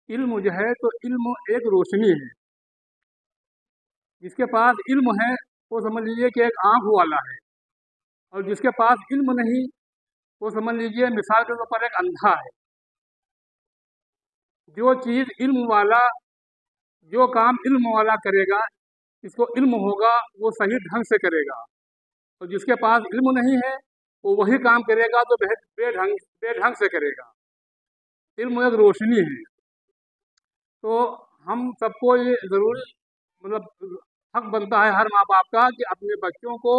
इल्म जो है तो इल्म एक रोशनी है। जिसके पास इल्म है वो समझ लीजिए कि एक आँख वाला है, और जिसके पास इल्म नहीं वो समझ लीजिए मिसाल के तौर पर एक अंधा है। जो चीज़ इल्म वाला, जो काम इल्म वाला करेगा, जिसको इल्म होगा वो सही ढंग से करेगा, और जिसके पास इल्म नहीं है वो वही काम करेगा तो बेढंग बेढंग से करेगा। इल्म एक रोशनी है। तो हम सबको ये ज़रूरी मतलब हक बनता है हर माँ बाप का कि अपने बच्चों को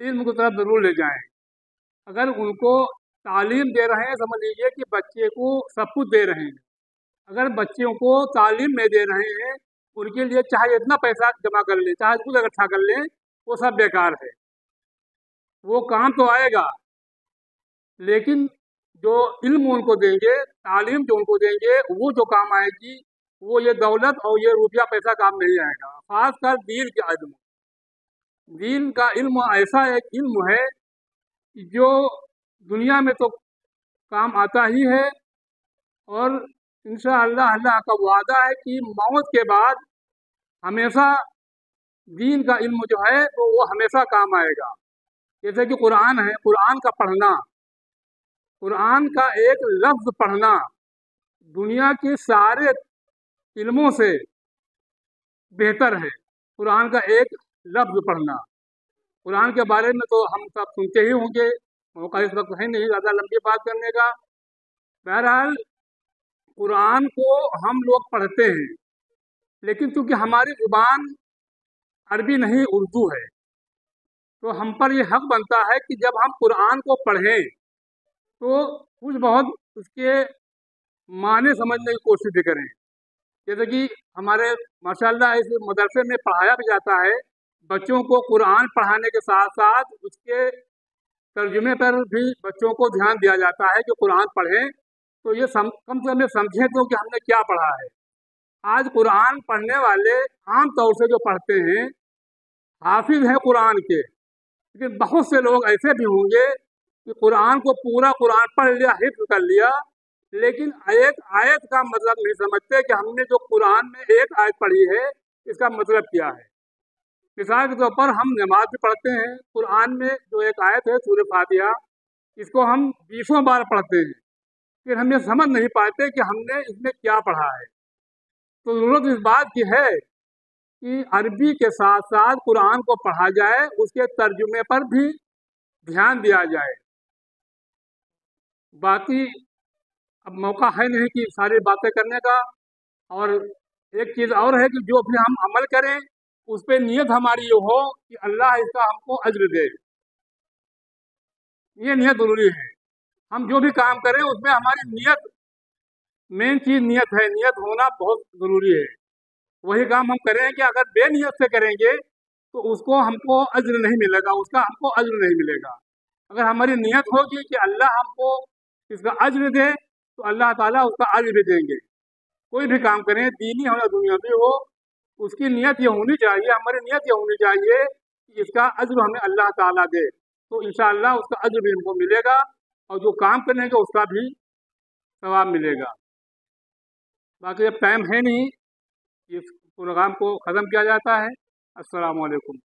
इल्म की तरफ ज़रूर ले जाएं। अगर उनको तालीम दे रहे हैं, समझ लीजिए कि बच्चे को सब कुछ दे रहे हैं। अगर बच्चों को तालीम नहीं दे रहे हैं, उनके लिए चाहे इतना पैसा जमा कर लें, चाहे कुछ इकट्ठा कर लें, वो सब बेकार है। वो काम तो आएगा, लेकिन जो इल्म उनको देंगे, तालीम जो उनको देंगे, वो जो काम आएगी, वो ये दौलत और ये रुपया पैसा काम नहीं आएगा। खासकर दीन का इल्म, दीन का इल्म ऐसा एक इल्म है जो दुनिया में तो काम आता ही है, और इंशाअल्लाह अल्लाह का वादा है कि मौत के बाद हमेशा दीन का इल्म जो है तो वो हमेशा काम आएगा। जैसे कि कुरान है, कुरान का पढ़ना, कुरान का एक लफ्ज़ पढ़ना दुनिया के सारे इल्मों से बेहतर है। कुरान का एक लफ्ज़ पढ़ना, कुरान के बारे में तो हम सब सुनते ही होंगे, मौका इस वक्त है नहीं ज़्यादा लंबी बात करने का। बहरहाल कुरान को हम लोग पढ़ते हैं, लेकिन चूंकि हमारी ज़ुबान अरबी नहीं उर्दू है, तो हम पर ये हक बनता है कि जब हम कुरान को पढ़ें तो कुछ बहुत उसके माने समझने की कोशिश भी करें। जैसे कि हमारे माशाल्लाह इस मदरसे में पढ़ाया भी जाता है, बच्चों को कुरान पढ़ाने के साथ साथ उसके तर्जुमे पर भी बच्चों को ध्यान दिया जाता है कि कुरान पढ़ें तो ये कम से कम ये समझें तो कि हमने क्या पढ़ा है। आज कुरान पढ़ने वाले आम तौर से जो पढ़ते हैं हाफिज हैं कुरान के, लेकिन बहुत से लोग ऐसे भी होंगे कि कुरान को पूरा कुरान पढ़ लिया, हिफ्ज़ कर लिया, लेकिन एक आयत का मतलब नहीं समझते कि हमने जो कुरान में एक आयत पढ़ी है इसका मतलब क्या है। मिसाल के तौर पर हम नमाज भी पढ़ते हैं, कुरान में जो एक आयत है सूरह फातिहा, इसको हम 20 बार पढ़ते हैं, फिर हम ये समझ नहीं पाते कि हमने इसमें क्या पढ़ा है। तो ज़रूरत इस बात की है कि अरबी के साथ साथ कुरान को पढ़ा जाए, उसके तर्जुमे पर भी ध्यान दिया जाए। बाकी अब मौका है नहीं कि सारी बातें करने का, और एक चीज़ और है कि जो भी हम अमल करें उस पर नीयत हमारी ये हो कि अल्लाह इसका हमको अज्र दे, ये नीयत ज़रूरी है। हम जो भी काम करें उसमें हमारी नीयत, मेन चीज़ नीयत है, नीयत होना बहुत ज़रूरी है। वही काम हम करें कि अगर बेनियत से करेंगे तो उसको हमको अज्र नहीं मिलेगा, उसका हमको अज्र नहीं मिलेगा। अगर हमारी नीयत होगी कि अल्लाह हमको इसका अज्र दे तो अल्लाह ताला उसका अज्र भी देंगे। कोई भी काम करें, दीनी हो या दुनियावी हो, उसकी नीयत ये होनी चाहिए, हमारी नीयत ये होनी चाहिए कि इसका अज्र हमें अल्लाह ताला दे, तो इंशाअल्लाह उसका अज्र भी हमको मिलेगा, और जो काम करेंगे उसका भी सवाब मिलेगा। बाकी अब टाइम है नहीं, इस प्रोग्राम को ख़त्म किया जाता है। अस्सलाम वालेकुम।